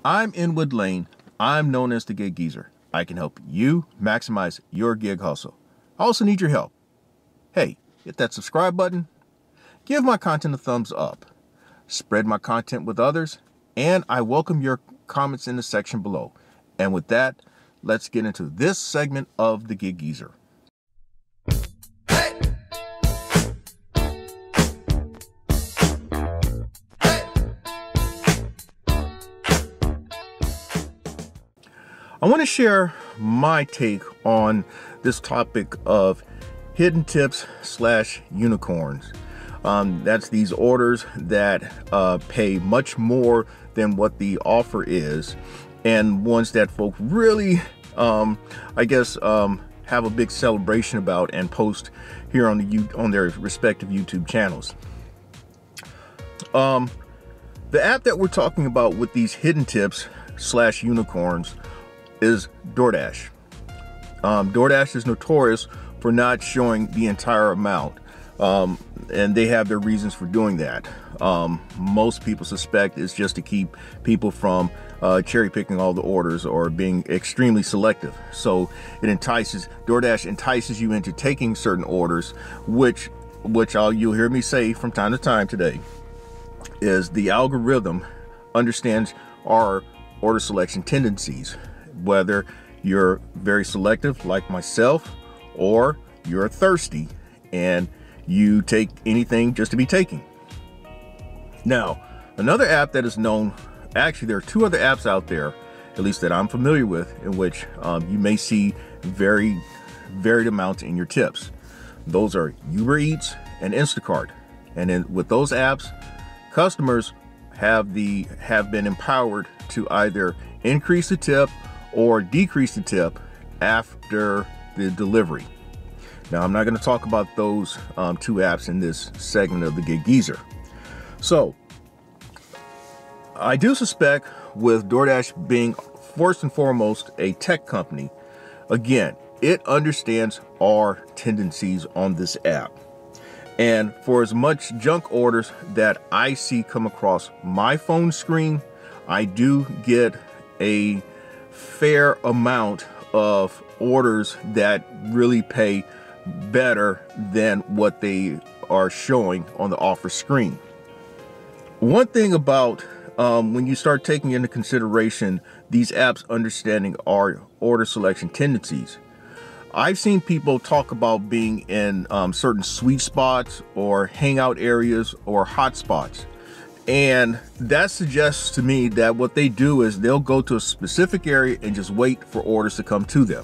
I'm Inwood Lane. I'm known as the Gig Geezer. I can help you maximize your gig hustle. I also need your help. Hey, hit that subscribe button. Give my content a thumbs up. Spread my content with others. And I welcome your comments in the section below. And with that, let's get into this segment of the Gig Geezer. I want to share my take on this topic of hidden tips / unicorns. That's these orders that pay much more than what the offer is, and ones that folk really, have a big celebration about and post here on their respective YouTube channels. The app that we're talking about with these hidden tips / unicorns is DoorDash. DoorDash is notorious for not showing the entire amount, and they have their reasons for doing that. Most people suspect it's just to keep people from cherry picking all the orders or being extremely selective. So DoorDash entices you into taking certain orders, which you'll hear me say from time to time today, is the algorithm understands our order selection tendencies. Whether you're very selective like myself, or you're thirsty and you take anything just to be taking. Now, another app that is known, actually there are two other apps out there, at least that I'm familiar with, in which you may see very varied amounts in your tips. Those are ubereats and Instacart. And then with those apps, customers have been empowered to either increase the tip or decrease the tip after the delivery. Now, I'm not going to talk about those two apps in this segment of the Gig Geezer. So, I do suspect with DoorDash being first and foremost a tech company, again, it understands our tendencies on this app. And for as much junk orders that I see come across my phone screen, I do get a fair amount of orders that really pay better than what they are showing on the offer screen. One thing about when you start taking into consideration these apps understanding our order selection tendencies, I've seen people talk about being in certain sweet spots or hangout areas or hot spots. And that suggests to me that what they do is they'll go to a specific area and just wait for orders to come to them.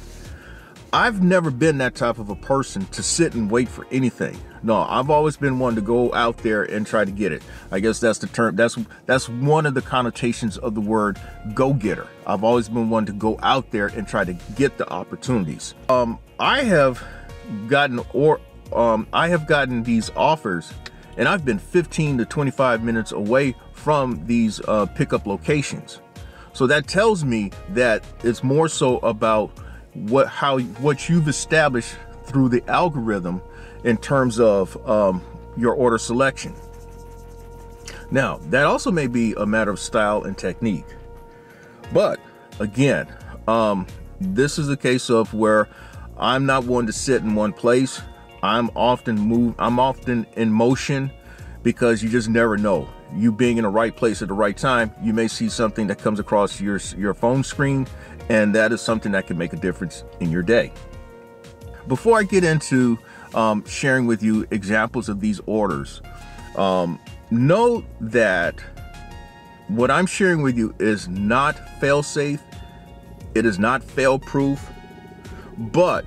I've never been that type of a person to sit and wait for anything. No, I've always been one to go out there and try to get it. I guess that's the term. That's one of the connotations of the word go-getter. I've always been one to go out there and try to get the opportunities. I have gotten these offers, and I've been 15 to 25 minutes away from these pickup locations. So that tells me that it's more so about what you've established through the algorithm in terms of your order selection. Now, that also may be a matter of style and technique. But again, this is a case of where I'm not one to sit in one place. I'm often in motion, because you just never know. You being in the right place at the right time, you may see something that comes across your phone screen, and that is something that can make a difference in your day. Before I get into sharing with you examples of these orders, know that what I'm sharing with you is not fail-safe. It is not fail-proof. But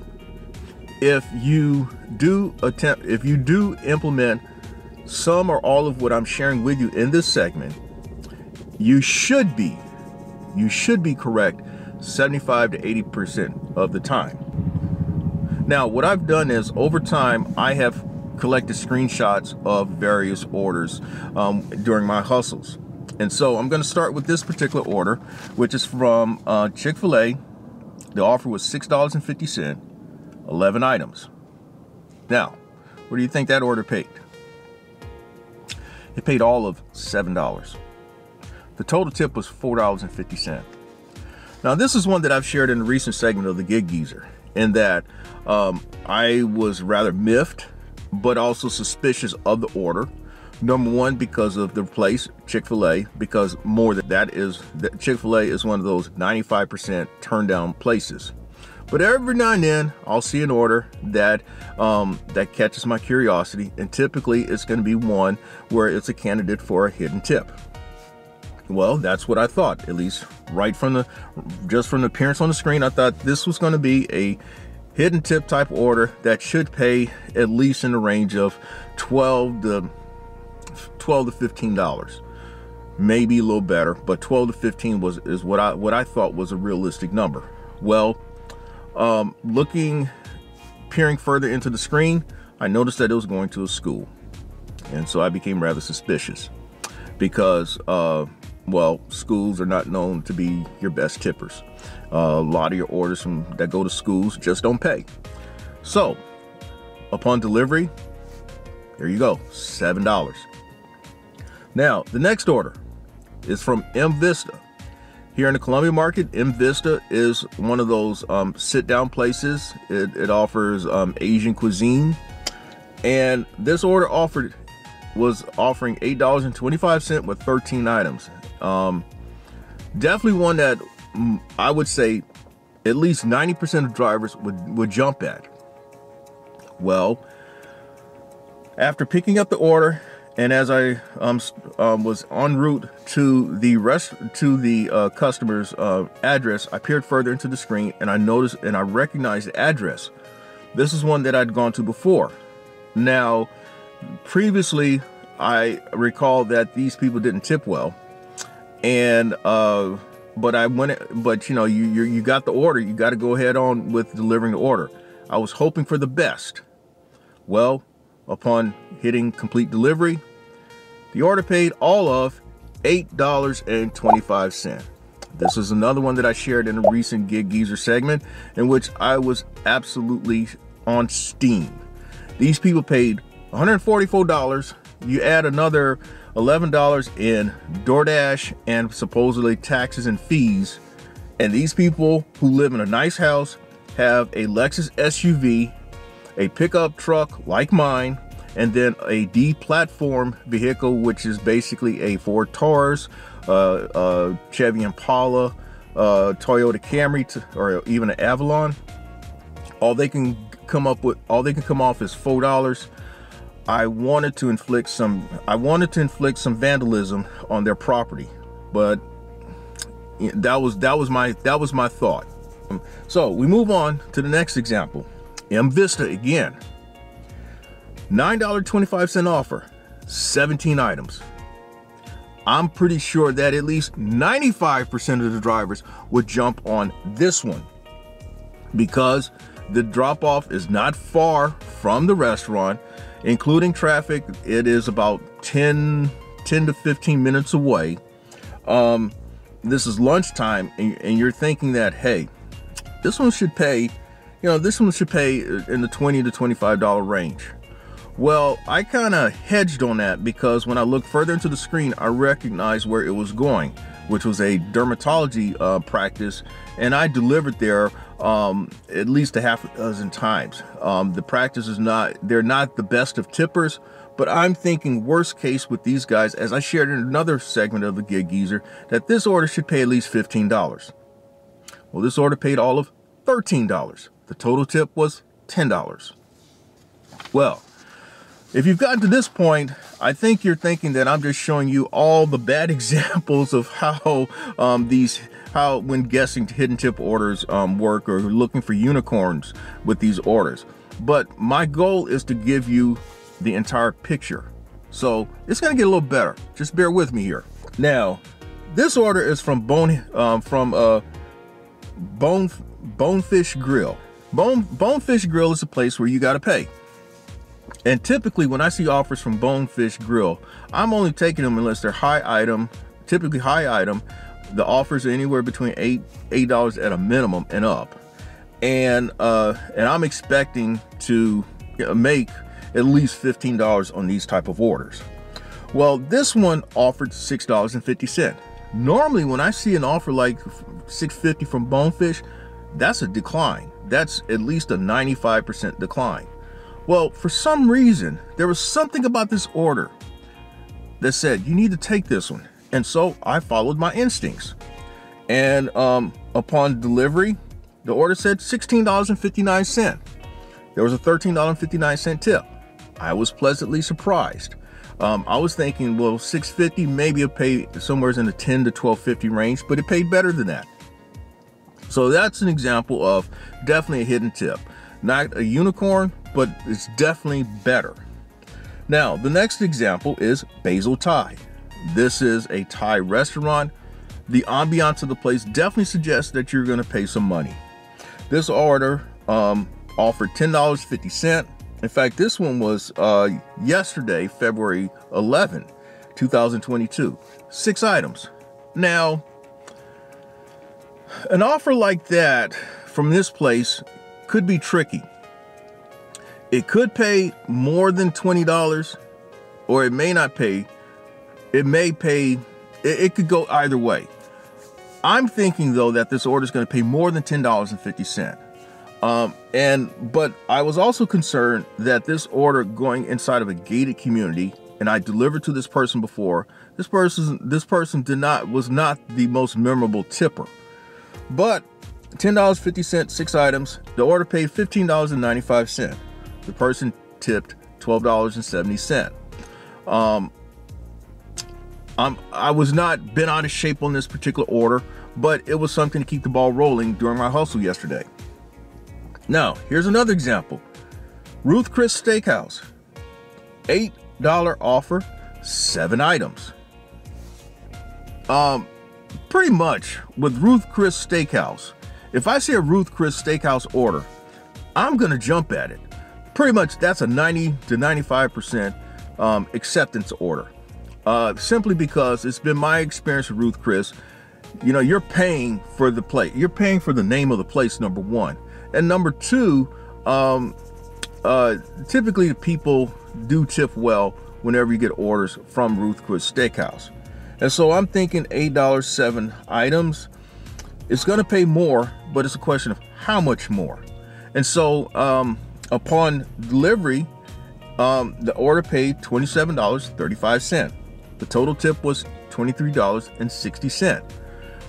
if you do implement some or all of what I'm sharing with you in this segment, you should be correct 75 to 80% of the time. Now, what I've done is, over time, I have collected screenshots of various orders during my hustles. And so I'm going to start with this particular order, which is from ChickFilA. The offer was $6.50, 11 items. Now, what do you think that order paid? It paid all of $7. The total tip was $4.50. Now, this is one that I've shared in a recent segment of the Gig Geezer, in that I was rather miffed, but also suspicious of the order. Number one, because of the place, ChickFilA, because more than that is that ChickFilA is one of those 95% turn down places. But every now and then I'll see an order that that catches my curiosity, and typically it's going to be one where it's a candidate for a hidden tip. Well, that's what I thought, at least right from just from the appearance on the screen. I thought this was going to be a hidden tip type order that should pay at least in the range of $12 to $15, maybe a little better, but 12 to 15 is what I thought was a realistic number. Well, peering further into the screen, I noticed that it was going to a school, and so I became rather suspicious, because well, schools are not known to be your best tippers. A lot of your orders that go to schools just don't pay. So upon delivery, there you go, $7. Now, the next order is from Mvista. Here in the Columbia market, Mvista is one of those sit-down places. It offers Asian cuisine. And this order was offering $8.25 with 13 items. Definitely one that I would say at least 90% of drivers would jump at. Well, after picking up the order, and as I was en route to the customer's address, I peered further into the screen, and I noticed and I recognized the address. This is one that I'd gone to before. Now, previously, I recall that these people didn't tip well, and but you know, you got the order. You got to go ahead on with delivering the order. I was hoping for the best. Well, upon hitting complete delivery, the order paid all of $8.25. This is another one that I shared in a recent Gig Geezer segment, in which I was absolutely on steam. These people paid $144. You add another $11 in DoorDash and supposedly taxes and fees, and these people who live in a nice house have a Lexus SUV, a pickup truck like mine, and then a D-platform vehicle, which is basically a Ford Taurus, Chevy Impala, Toyota Camry, or even an Avalon. All they can come off is $4. I wanted to inflict some vandalism on their property, but that was my thought. So we move on to the next example. Mvista again. $9.25 offer, 17 items. I'm pretty sure that at least 95% of the drivers would jump on this one, because the drop-off is not far from the restaurant. Including traffic, it is about 10 to 15 minutes away. This is lunchtime, and you're thinking that, hey, this one should pay, in the $20 to $25 range. Well, I kind of hedged on that, because when I looked further into the screen, I recognized where it was going, which was a dermatology practice, and I delivered there at least a half a dozen times. The practice is they're not the best of tippers, but I'm thinking worst case with these guys, as I shared in another segment of the Gig Geezer, that this order should pay at least $15. Well, this order paid all of $13. The total tip was $10. Well, if you've gotten to this point, I think you're thinking that I'm just showing you all the bad examples of how when guessing hidden tip orders work, or looking for unicorns with these orders. But my goal is to give you the entire picture. So it's gonna get a little better. Just bear with me here. Now, this order is from Bonefish Grill. Bonefish Grill is a place where you gotta pay. And typically when I see offers from Bonefish Grill, I'm only taking them unless they're typically high item. The offers are anywhere between $8 at a minimum and up. And I'm expecting to make at least $15 on these type of orders. Well, this one offered $6.50. Normally, when I see an offer like $6.50 from Bonefish, that's a decline. That's at least a 95% decline. Well, for some reason, there was something about this order that said, you need to take this one. And so I followed my instincts. And upon delivery, the order said $16.59. There was a $13.59 tip. I was pleasantly surprised. I was thinking, well, $6.50, maybe it paid somewhere in the $10 to $12.50 range, but it paid better than that. So that's an example of definitely a hidden tip. Not a unicorn, but it's definitely better. Now, the next example is Basil Thai. This is a Thai restaurant. The ambiance of the place definitely suggests that you're going to pay some money. This order offered $10.50. In fact, this one was yesterday, February 11, 2022. 6 items. Now, an offer like that from this place could be tricky. It could pay more than $20, or it may not pay. It may pay, it could go either way. I'm thinking, though, that this order is going to pay more than $10.50. But I was also concerned that this order going inside of a gated community, and I delivered to this person before. This person was not the most memorable tipper, but $10.50, 6 items. The order paid $15.95. The person tipped $12.70. I was not bent out of shape on this particular order, but it was something to keep the ball rolling during my hustle yesterday. Now, here's another example. Ruth's Chris Steakhouse. $8 offer, 7 items. Pretty much with Ruth's Chris Steakhouse, if I see a Ruth's Chris Steakhouse order, I'm gonna jump at it. Pretty much that's a 90 to 95% acceptance order. Simply because it's been my experience with Ruth's Chris. You know, you're paying for the plate. You're paying for the name of the place, number one. And number two, typically the people do tip well whenever you get orders from Ruth's Chris Steakhouse. And so I'm thinking $8, 7 items. It's going to pay more, but it's a question of how much more. And so upon delivery, the order paid $27.35. The total tip was $23.60.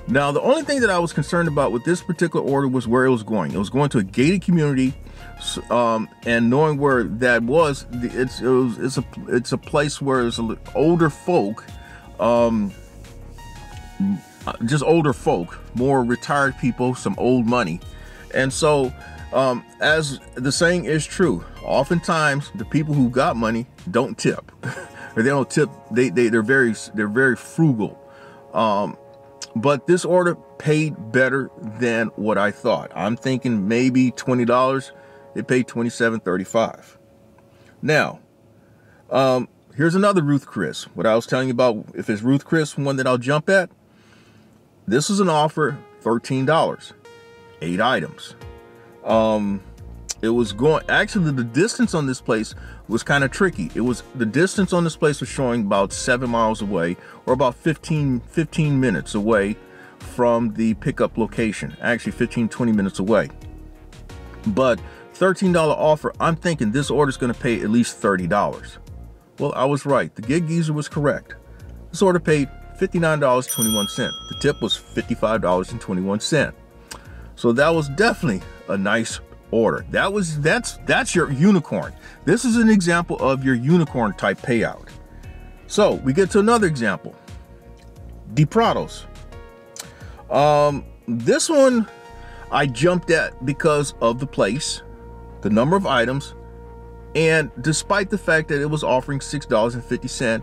Now, the only thing that I was concerned about with this particular order was where it was going. It was going to a gated community, and knowing where that was, it's a place where there's older folk, just older folk, more retired people, some old money. And so, as the saying is true, oftentimes the people who got money don't tip, or they don't tip. They're very frugal. But this order paid better than what I thought. I'm thinking maybe $20. It paid $27.35. Now, here's another Ruth's Chris. What I was telling you about, if it's Ruth's Chris, one that I'll jump at. This is an offer, $13, 8 items. It was going, actually the distance on this place was kind of tricky. The distance on this place was showing about 7 miles away, or about 15 minutes away from the pickup location. Actually 20 minutes away. But $13 offer, I'm thinking this order is going to pay at least $30. Well, I was right. The Gig Geezer was correct. This order paid $59.21. The tip was $55.21. So that was definitely a nice order. That's your unicorn. This is an example of your unicorn type payout. So we get to another example. Deprados. This one I jumped at because of the place, the number of items, and despite the fact that it was offering $6.50.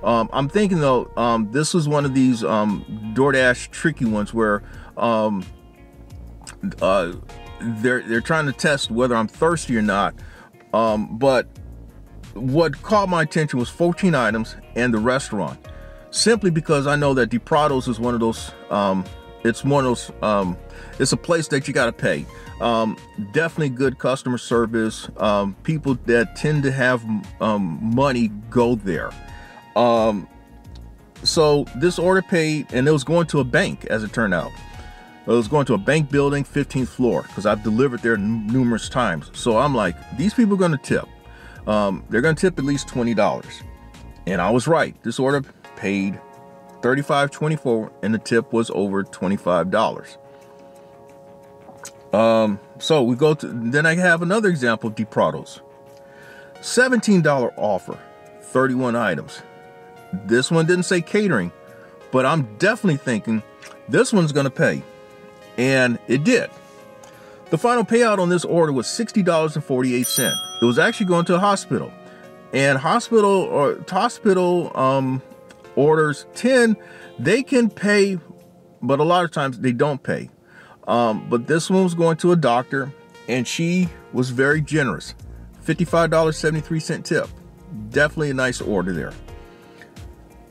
I'm thinking though, this was one of these DoorDash tricky ones where they're trying to test whether I'm thirsty or not. But what caught my attention was 14 items and the restaurant, simply because I know that Deprados is one of those, it's a place that you got to pay. Definitely good customer service. People that tend to have money go there. So this order paid, and it was going to a bank, as it turned out. It was going to a bank building, 15th floor, because I've delivered there numerous times. So I'm like, these people are going to tip. They're going to tip at least $20. And I was right. This order paid $35.24, and the tip was over $25. So we go to, then I have another example of Deprados. $17 offer, 31 items. This one didn't say catering, but I'm definitely thinking this one's going to pay. And it did. The final payout on this order was $60.48. It was actually going to a hospital. And hospital orders they can pay, but a lot of times they don't pay. But this one was going to a doctor, and she was very generous. $55.73 tip. Definitely a nice order there.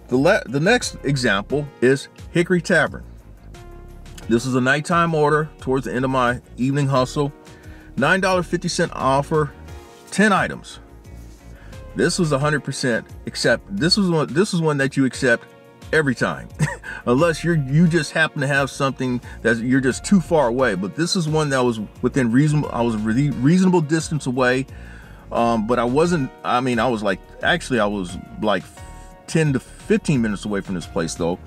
The next example is Hickory Tavern. This is a nighttime order towards the end of my evening hustle. $9.50 offer, 10 items. This was 100% accept. This is one that you accept every time, unless you just happen to have something that you're just too far away. But this is one that was within reasonable. I was a reasonable distance away, but I wasn't. I mean, I was like 10 to 15 minutes away from this place though.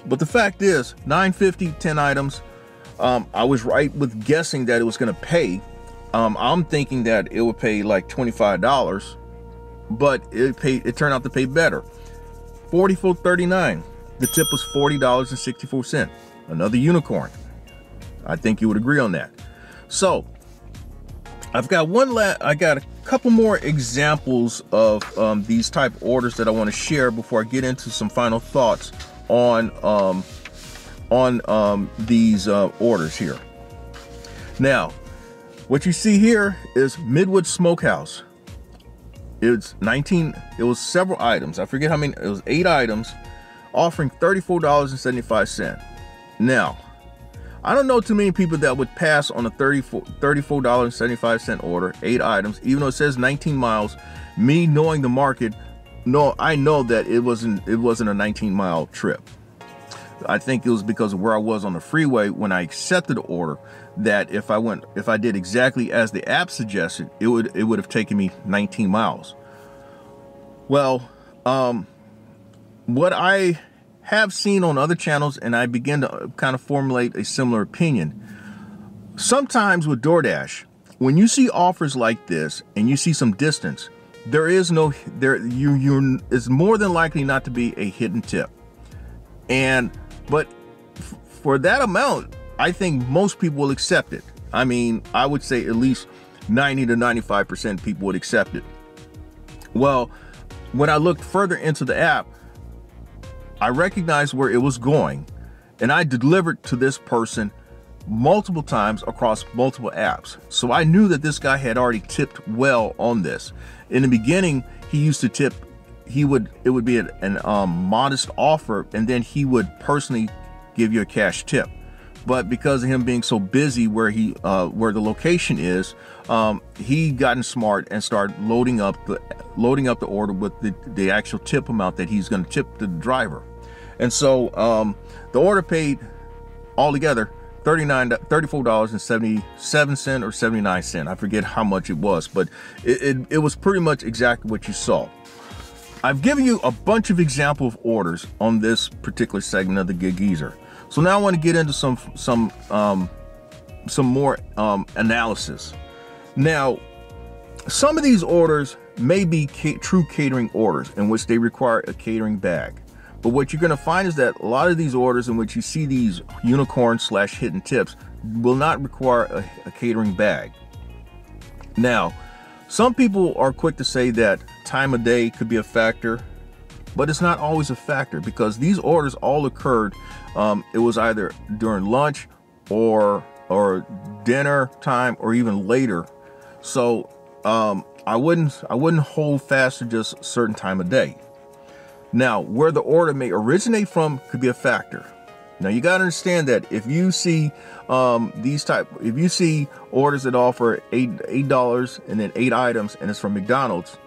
But the fact is, $9.50, 10 items. I was right with guessing that it was going to pay. I'm thinking that it would pay like $25, but it turned out to pay better. $44.39. The tip was $40.64. Another unicorn. I think you would agree on that. So I've got I got a couple more examples of these type orders that I want to share before I get into some final thoughts on these orders here. Now, what you see here is Midwood Smokehouse. It was several items. I forget how many. It was 8 items, offering $34.75. Now, I don't know too many people that would pass on a $34.75 order, 8 items, even though it says 19 miles. Me knowing the market, I know that it wasn't a 19-mile trip. I think it was because of where I was on the freeway when I accepted the order, that if I did exactly as the app suggested, it would have taken me 19 miles. Well, what I have seen on other channels, and I begin to kind of formulate a similar opinion. Sometimes with DoorDash, when you see offers like this and you see some distance, it's more than likely not to be a hidden tip. But for that amount, I think most people will accept it. I mean, I would say at least 90 to 95% people would accept it. Well, when I looked further into the app, I recognized where it was going, and I delivered to this person multiple times across multiple apps. So I knew that this guy had already tipped well on this. In the beginning, he used to tip. It would be an modest offer, and then he would personally give you a cash tip. But because of him being so busy where the location is, he gotten smart and started loading up the order with the actual tip amount that he's going to tip the driver. And so the order paid altogether $34.77 or 79 cents. I forget how much it was, but it was pretty much exactly what you saw. I've given you a bunch of example of orders on this particular segment of the Gig Geezer. So now I want to get into some more analysis. Now, some of these orders may be true catering orders in which they require a catering bag. But what you're going to find is that a lot of these orders in which you see these unicorn/hidden tips will not require a catering bag. Now, some people are quick to say that time of day could be a factor, but it's not always a factor, because these orders all occurred. It was either during lunch or dinner time or even later. So I wouldn't hold fast to just a certain time of day. Now, where the order may originate from could be a factor. Now, you got to understand that if you see if you see orders that offer $8 and then 8 items and it's from McDonald's,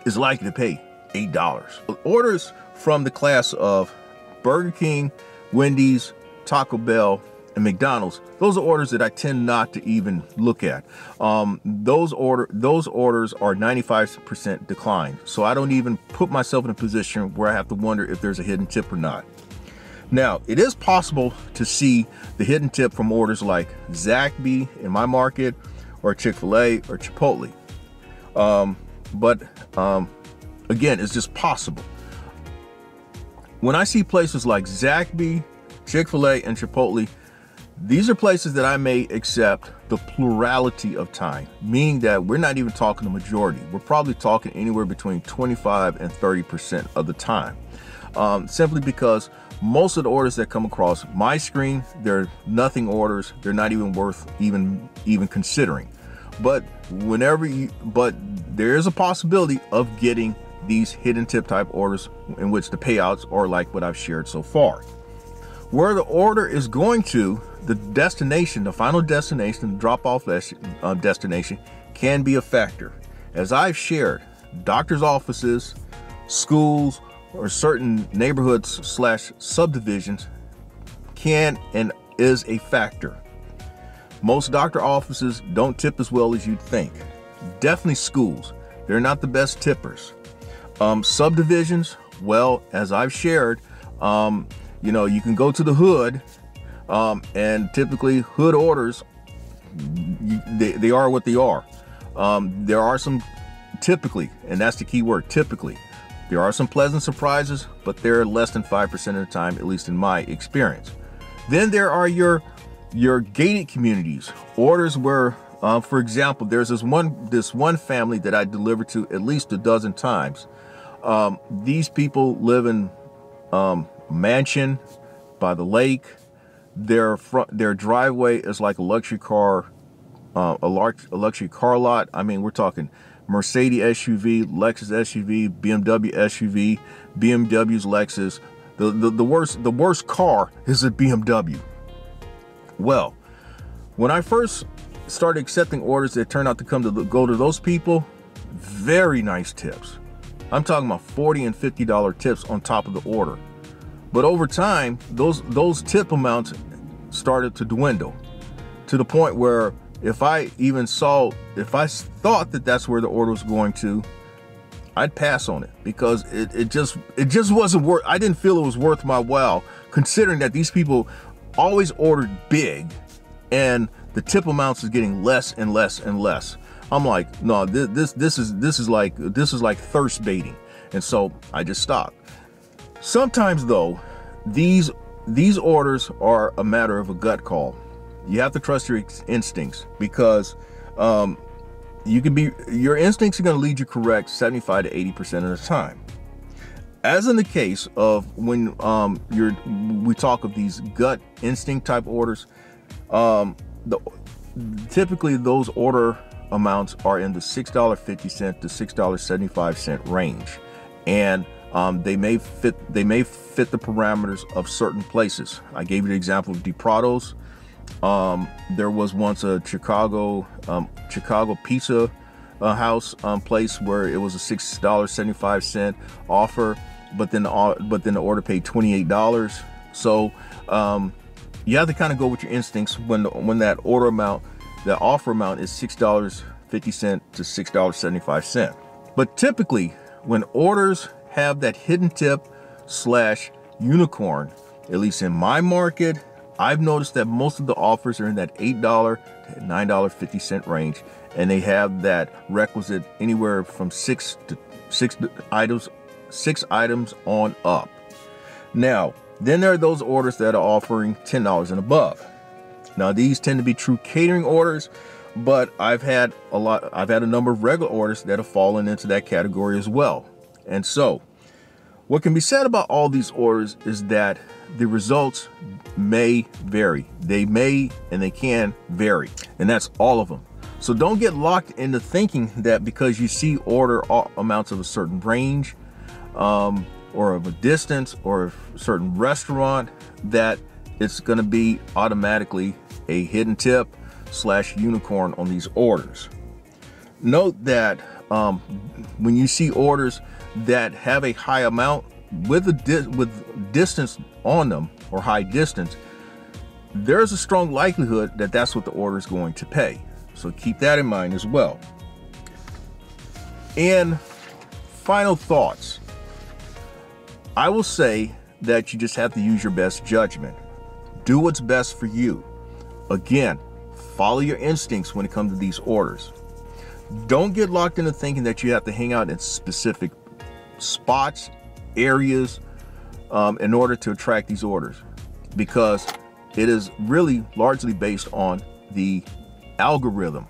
it's likely to pay $8. Orders from the class of Burger King, Wendy's, Taco Bell, and McDonald's. Those are orders that I tend not to even look at. Those orders are 95% declined. So I don't even put myself in a position where I have to wonder if there's a hidden tip or not. Now, it is possible to see the hidden tip from orders like Zaxby in my market, or ChickFilA or Chipotle. But again, it's just possible. When I see places like Zaxby, ChickFilA, and Chipotle, these are places that I may accept the plurality of time, meaning that we're not even talking the majority. We're probably talking anywhere between 25 and 30% of the time. Simply because most of the orders that come across my screen, they're nothing orders. They're not even worth even considering. But there is a possibility of getting these hidden tip type orders in which the payouts are like what I've shared so far. Where the order is going to, the destination, the final destination, the drop-off destination can be a factor. As I've shared, doctor's offices, schools, or certain neighborhoods / subdivisions can and is a factor. Most doctor offices don't tip as well as you'd think. Definitely schools, they're not the best tippers. Subdivisions, well, as I've shared, you can go to the hood, and typically hood orders, they are what they are. There are some, typically, and that's the key word, typically, there are some pleasant surprises, but they're less than 5% of the time, at least in my experience. Then there are your gated communities, orders where, for example, there's this one family that I delivered to at least a dozen times. These people live in mansion by the lake. Their driveway is like a luxury car, a luxury car lot. I mean, we're talking Mercedes SUV, Lexus SUV, BMW SUV, BMW's Lexus. The worst car is a BMW. Well, when I first started accepting orders that turned out to go to those people, very nice tips. I'm talking about $40 and $50 tips on top of the order. But over time, those tip amounts started to dwindle to the point where if I thought that that's where the order was going to, I'd pass on it because it just wasn't worth. I didn't feel it was worth my while, considering that these people always ordered big, and the tip amounts is getting less and less and less. I'm like, no, this is like thirst baiting, and so I just stopped. Sometimes though, these orders are a matter of a gut call. You have to trust your instincts because your instincts are going to lead you correct 75 to 80% of the time. As in the case of when we talk of these gut instinct type orders, typically those order amounts are in the $6.50 to $6.75 range, and they may fit the parameters of certain places. I gave you the example of Deprados. There was once a Chicago pizza house place where it was a $6.75 offer, but then the order paid $28. So you have to kind of go with your instincts when that order amount, the offer amount is $6.50 to $6.75. But typically, when orders have that hidden tip / unicorn, at least in my market, I've noticed that most of the offers are in that $8 to $9.50 range, and they have that requisite anywhere from six items on up. Now, then there are those orders that are offering $10 and above. Now, these tend to be true catering orders, but I've had a number of regular orders that have fallen into that category as well. And so, what can be said about all these orders is that the results may vary. They may and they can vary, and that's all of them. So don't get locked into thinking that because you see order amounts of a certain range, or of a distance, or a certain restaurant, that it's going to be automatically a hidden tip / unicorn on these orders. Note that when you see orders that have a high amount, with distance on them, or high distance, there's a strong likelihood that that's what the order is going to pay. So keep that in mind as well. And final thoughts. I will say that you just have to use your best judgment. Do what's best for you. Again, follow your instincts when it comes to these orders. Don't get locked into thinking that you have to hang out in specific spots, areas, in order to attract these orders, because it is really largely based on the algorithm.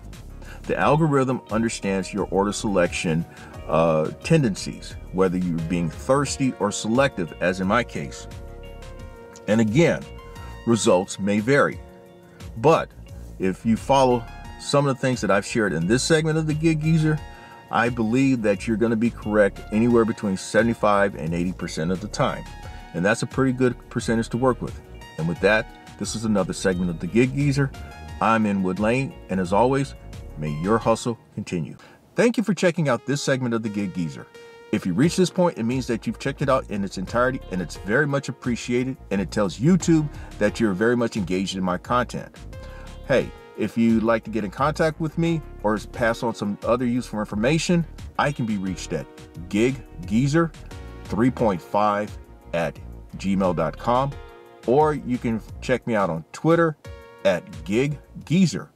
The algorithm understands your order selection tendencies, whether you're being thirsty or selective, as in my case. And again, results may vary. But if you follow some of the things that I've shared in this segment of the Gig Geezer, I believe that you're going to be correct anywhere between 75 and 80% of the time. And that's a pretty good percentage to work with. And with that, this is another segment of the Gig Geezer. I'm Inwood Lane, and as always, may your hustle continue. Thank you for checking out this segment of the Gig Geezer. If you reach this point, it means that you've checked it out in its entirety, and it's very much appreciated, and it tells YouTube that you're very much engaged in my content. Hey, if you'd like to get in contact with me or pass on some other useful information, I can be reached at giggeezer3.5@gmail.com, or you can check me out on Twitter at giggeezer.